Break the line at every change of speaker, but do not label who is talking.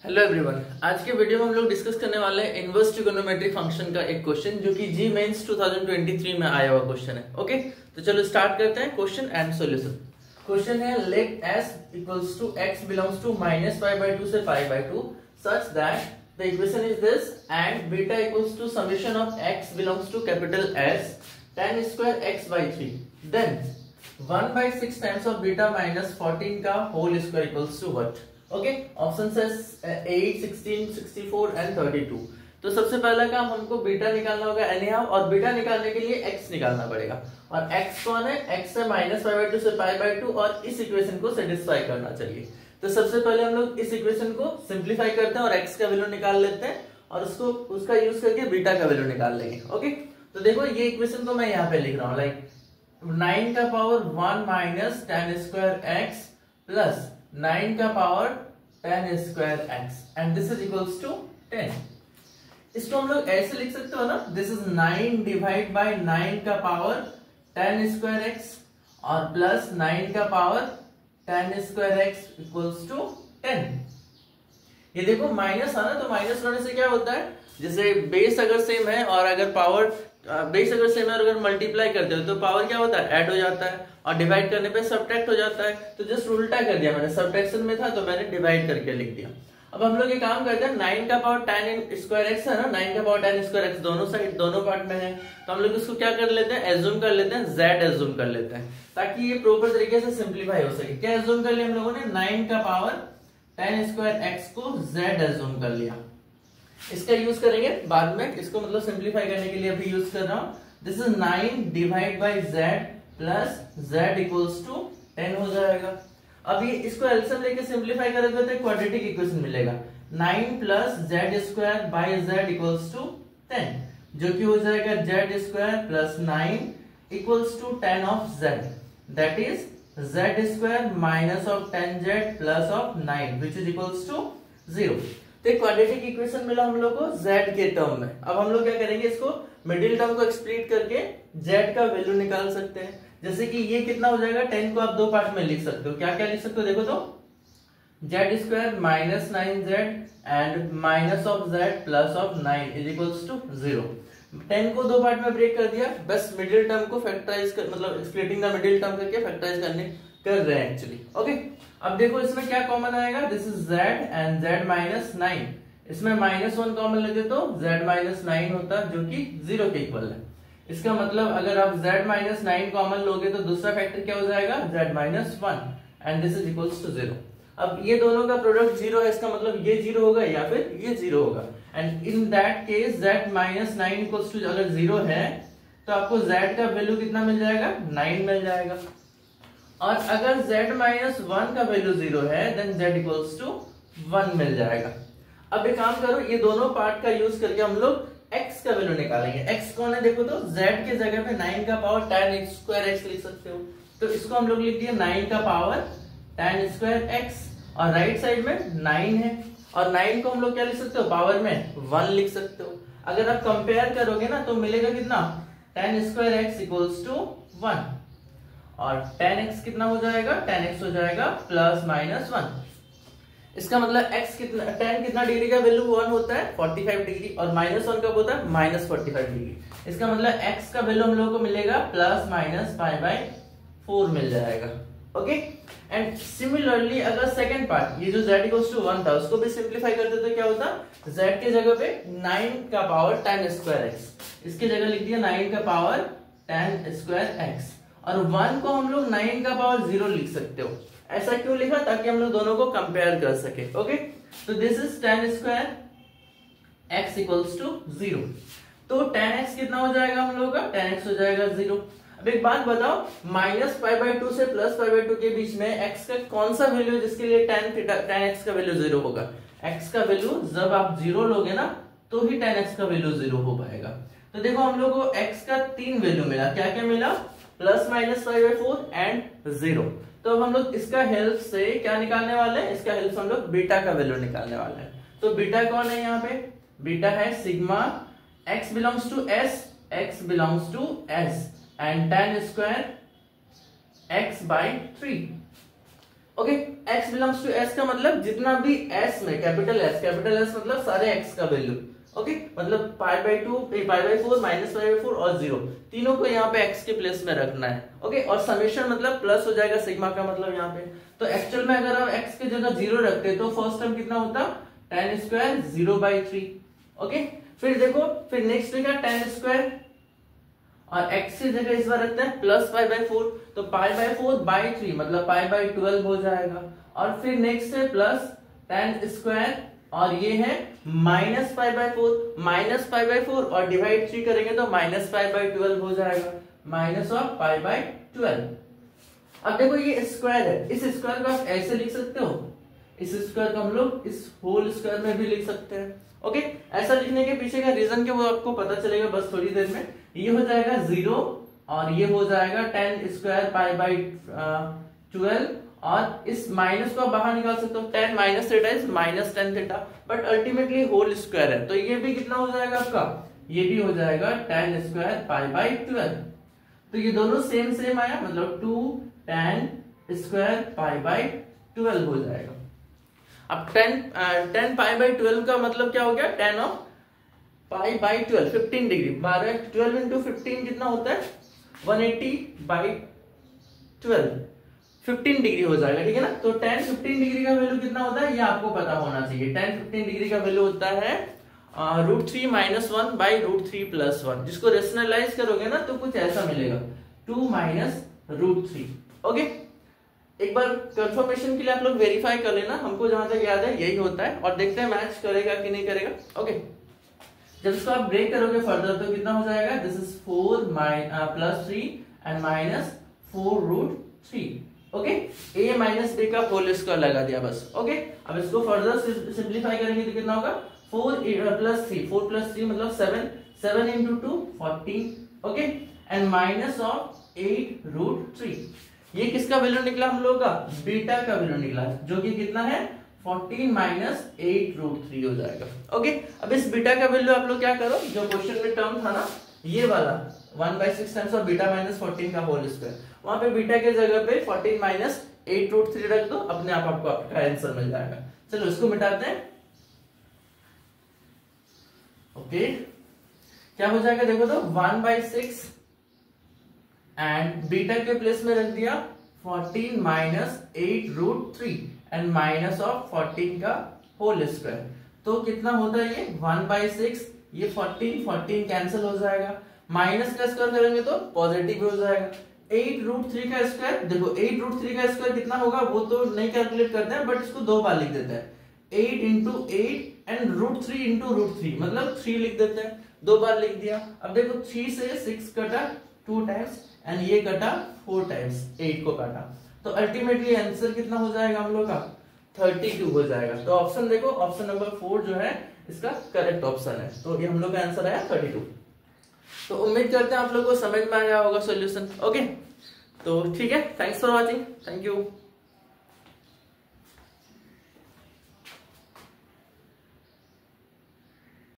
Hello everyone, आज के video में हम लोग डिस्कस करने वाले हैं इनवर्स ट्रिगोनोमेट्रिक फंक्शन का एक क्वेश्चन जो कि जी मेंस 2023 में आया हुआ क्वेश्चन है। ओके, तो चलो स्टार्ट करते हैं क्वेश्चन एंड सॉल्यूशन। क्वेश्चन है let s equals to x belongs to -π/2 से π/2 such that the equation is this and beta equals to summation of x belongs to capital S tan square x/3 then 1/6 times of beta minus 14 का whole square equals to what. Okay, option है 8, 16, 64 and 32। तो सबसे पहला काम हमको beta निकालना होगा anyhow, और बीटा निकालने के लिए x निकालना पड़ेगा। और x कौन है? x है -π/2 से π/2 और इस इक्वेशन को सेटिस्फाई करना चाहिए। तो सबसे पहले हम लोग इस इक्वेशन को सिंप्लीफाई करते हैं और x का वैल्यू निकाल लेते हैं और उसका यूज करके बीटा का वैल्यू निकाल लेंगे। ओके, तो देखो ये इक्वेशन को मैं यहाँ पे लिख रहा हूँ लाइक 9 का power 1 minus tan square x plus 9 का power tan square x and this is equals to 10। इसको हम लोग ऐसे लिख सकते हो ना, दिस इज 9 डिवाइड बाय 9 का पावर tan स्क्वायर x और प्लस 9 का power tan square x equals to 10। ये देखो माइनस आना, तो माइनस होने से क्या होता है, जैसे बेस अगर सेम है और अगर पावर बेस अगर सेम है और अगर मल्टीप्लाई करते हो तो पावर क्या होता है, ऐड हो जाता है, और डिवाइड करने पे सब्ट्रैक्ट हो जाता है। तो जस्ट उल्टा कर दिया मैंने, सब्ट्रैक्शन में था तो मैंने डिवाइड करके लिख दिया। अब हम लोग ये काम करते हैं, 9 का पावर tan स्क्वायर x है ना, 9 का पावर tan स्क्वायर x दोनों साइड दोनों पार्ट में है, तो हम लोग इसको क्या कर लेते हैं, एज्यूम कर लेते हैं, z एज्यूम कर लेते हैं ताकि ये प्रॉपर तरीके से सिंप्लीफाई हो सके। क्या एज्यूम कर लिया हम लोगों ने, 9 का पावर tan स्क्वायर x को z एज्यूम कर लिया। इसका यूज करेंगे बाद में, इसको मतलब सिंप्लीफाई करने के लिए अभी यूज कर रहा हूँ। This is 9 divide by z plus z equals to 10 हो जाएगा। अब ये इसको एलसीएम लेके सिंप्लीफाई करेंगे तो क्वाड्रेटिक इक्वेशन मिलेगा, 9 plus z square by z equals to 10, जो कि हो जाएगा z square plus 9 equals to 10 of z, that is z square minus of 10z plus of 9 which is equals to 0। तो quadratic equation मिला हम लोग को z के टर्म में। अब हम लोग क्या करेंगे, इसको मिडिल टर्म को एक्सप्लिट करके z का वैल्यू निकाल सकते हैं। जैसे कि ये कितना हो जाएगा, 10 को आप दो पार्ट में लिख सकते हो। क्या क्या लिख सकते हो, देखो तो z square minus 9z and minus of z plus of 9 is equals to 0। 10 को दो पार्ट में ब्रेक कर दिया, बस मिडिल टर्म को फैक्टराइज कर, मतलब स्प्लिटिंग द मिडिल टर्म करके फैक्टराइज कर रहे हैं एक्चुअली। ओके, अब देखो इसमें क्या कॉमन आएगा, this is z and z minus 9, इसमें -1 कॉमन लेते तो z माइनस 9 होता जो कि 0 के इक्वल है। इसका मतलब अगर आप z माइनस 9 कॉमन लोगे तो दूसरा फैक्टर क्या हो जाएगा, z minus 1 and this is equals to 0। अब ये दोनों का प्रोडक्ट 0 है, इसका मतलब ये 0 होगा या फिर ये 0 होगा, and in that case z minus 9 equals to अगर 0 है तो आपको z का वैल्यू कितना मिल जाएगा, 9 मिल जाएगा। और अगर z माइनस 1 का वैल्यू 0 है देन z इक्वल्स टू 1 मिल जाएगा। अब एक काम करो, ये दोनों पार्ट का यूज करके हम लोग x का वैल्यू निकालेंगे। x कौन है, देखो तो z के जगह पे 9 का पावर tan स्क्वायर x लिख सकते हो, तो इसको हम लोग लिख दिए 9 का पावर tan स्क्वायर x, और राइट साइड में 9 है, और 9 को हम लोग क्या लिख सकते हो, पावर में 1 लिख सकते हो। अगर आप कंपेयर करोगे ना तो मिलेगा कितना, tan square x equals to 1, और tan x कितना हो जाएगा, tan x हो जाएगा प्लस माइनस 1। इसका मतलब x कितना, tan कितना डिग्री का वैल्यू 1 होता है 45 डिग्री, और -1 कब होता है, -45 डिग्री। इसका मतलब x का वैल्यू हम लोग को मिलेगा प्लस माइनस π/4 मिल जाएगा। ओके, एंड सिमिलरली अगर सेकंड पार्ट ये जो z इक्वल्स टू 1 था उसको भी सिंप्लीफाई करते तो क्या होता, z के जगह पे 9 का पावर tan स्क्वायर x, इसके जगह लिख दिया 9 का पावर tan स्क्वायर x, और 1 को हम लोग 9 का पावर 0 लिख सकते हो। ऐसा क्यों लिखा, ताकि हम लोग दोनों को कंपेयर कर सके। ओके, तो this is tan square x equals to 0, तो tan x कितना हो जाएगा हम लोग का, tan x हो जाएगा 0। अब एक बात बताओ, -π/2 से +π/2 के बीच में x का कौन सा वैल्यू जिसके लिए tan x का वैल्यू 0 होगा। x का वैल्यू जब आप 0 लोगे ना तो ही tan x का वैल्यू 0 हो पाएगा। तो देखो हम लोग को x का 3 वैल्यू मिला, क्या क्या मिला, प्लस माइनस π/4 एंड 0। तो अब हम लोग इसका हेल्प से क्या निकालने वाले हैं, इसका हेल्प से हम लोग बीटा का वैल्यू निकालने वाले हैं। तो बीटा कौन है यहाँ पे, बीटा है sigma x belongs to s, x belongs to s and tan square x/3। Okay, x belongs to s का मतलब जितना भी s में कैपिटल S मतलब सारे x का वैल्यू। ओके, मतलब pi by 2, pi by 4, minus pi by 4 और 0 तीनों को यहाँ पे x के प्लेस में रखना है। ओके, और समेशन मतलब प्लस हो जाएगा सिग्मा का मतलब यहाँ पे। तो एक्चुअल में अगर हम x के जगह 0 रखते तो फर्स्ट टर्म कितना होता, tan स्क्वायर 0/3। ओके, फिर देखो, फिर नेक्स्ट क्या, tan स्क्वायर और x की जगह इस बार रखते हैं प्लस पाई बाई 4, तो पाई बाई 4/3 मतलब पाई बाई 12 हो जाएगा। और फिर नेक्स्ट है प्लस tan स्क्वायर और ये है minus pi by 4, minus pi by 4 और डिवाइड 3 करेंगे तो माइनस पाई बाई 12 हो जाएगा, माइनस ऑफ पाई बाई 12। अब देखो ये स्क्वायर है, इस स्क्वायर को आप ऐसे लिख सकते हो, इस स्क्वायर को हम लोग इस होल स्क्वायर में भी लिख सकते हैं। ओके, ऐसा लिखने के पीछे का रीजन क्या वो आपको पता चलेगा बस थोड़ी देर में। ये हो जाएगा 0 और ये हो जाएगा tan स्क्वायर पाई बाई 12 और इस माइनस को आप बाहर निकाल सकते हो, tan minus theta is minus tan theta, but ultimately whole square है तो ये भी कितना हो जाएगा आपका, ये भी हो जाएगा tan स्क्वायर पाई बाई 12। तो ये दोनों सेम आया, मतलब 2 tan स्क्वायर पाई बाई 12 हो जाएगा। अब tan पाई बाई 12 का मतलब क्या हो गया, tan of pi by 12 15 degree, 12 into 15 कितना होता है 180/12 15 डिग्री हो जाएगा, ठीक है ना। तो tan 15 डिग्री का वैल्यू कितना होता है ये आपको पता होना चाहिए। tan 15 डिग्री का वैल्यू होता है √3 - 1 बाई √3 + 1, जिसको रेशनलाइज करोगे ना तो कुछ ऐसा मिलेगा 2 - √3। ओके, एक बार कंफर्मेशन के लिए आप लोग वेरीफाई कर लेना, हमको जहां तक याद है यही होता है, और देखते हैं मैच करेगा कि नहीं करेगा। ओके, जब इसको आप ब्रेक करोगे फर्दर तो कितना हो जाएगा, this is 4 + 3 and -4√3। Okay, a minus b का होल स्क्वायर लगा दिया बस। ओके, अब इसको फर्दर सिंप्लीफाई करेंगे तो कितना होगा 4 + 3 मतलब 7 × 2 14। Okay, and minus of 8√3। ये किसका वैल्यू निकला हम लोग का, बीटा का वैल्यू निकला, जो कि कितना है 14 - 8√3 हो जाएगा। ओके, अब इस बीटा का वैल्यू आप लोग क्या करो, जो क्वेश्चन में टर्म था ना ये वाला 1/6 टाइम्स ऑफ बीटा माइनस 14 का होल स्क्वायर, वहां पे बीटा के जगह पे 14 - 8√3 रख दो, अपने आप आपको आपका आंसर मिल जाएगा। चलो इसको मिटाते हैं। ओके, क्या हो जाएगा देखो तो 1/6 एंड बीटा के प्लेस में रख दिया 14 - 8√3 एंड माइनस ऑफ 14 का होल स्क्वायर, तो कितना होता है ये 1/6, ये 14 कैंसिल हो जाएगा, माइनस का स्क्वायर करेंगे तो पॉजिटिव हो जाएगा। 8√3 का स्क्वायर, देखो 8√3 का स्क्वायर कितना होगा वो तो नहीं कैलकुलेट करते हैं, बट इसको 2 बार लिख देते हैं, 8 × 8 एंड √3 × √3 मतलब 3 लिख देते हैं, 2 बार लिख दिया। अब देखो 3 से 6 कटा 2 टाइम्स एंड ये कटा 4 टाइम्स, 8 को काटा, तो अल्टीमेटली आंसर कितना हो जाएगा हम लोग का 32 हो जाएगा। तो ऑप्शन देखो, ऑप्शन नंबर 4 जो है इसका करेक्ट ऑप्शन है, तो ये हम लोग का आंसर आया 32। तो उम्मीद करते हैं आप लोगों को समझ में आया होगा सॉल्यूशन। ओके, तो ठीक है, thanks for watching, thank you.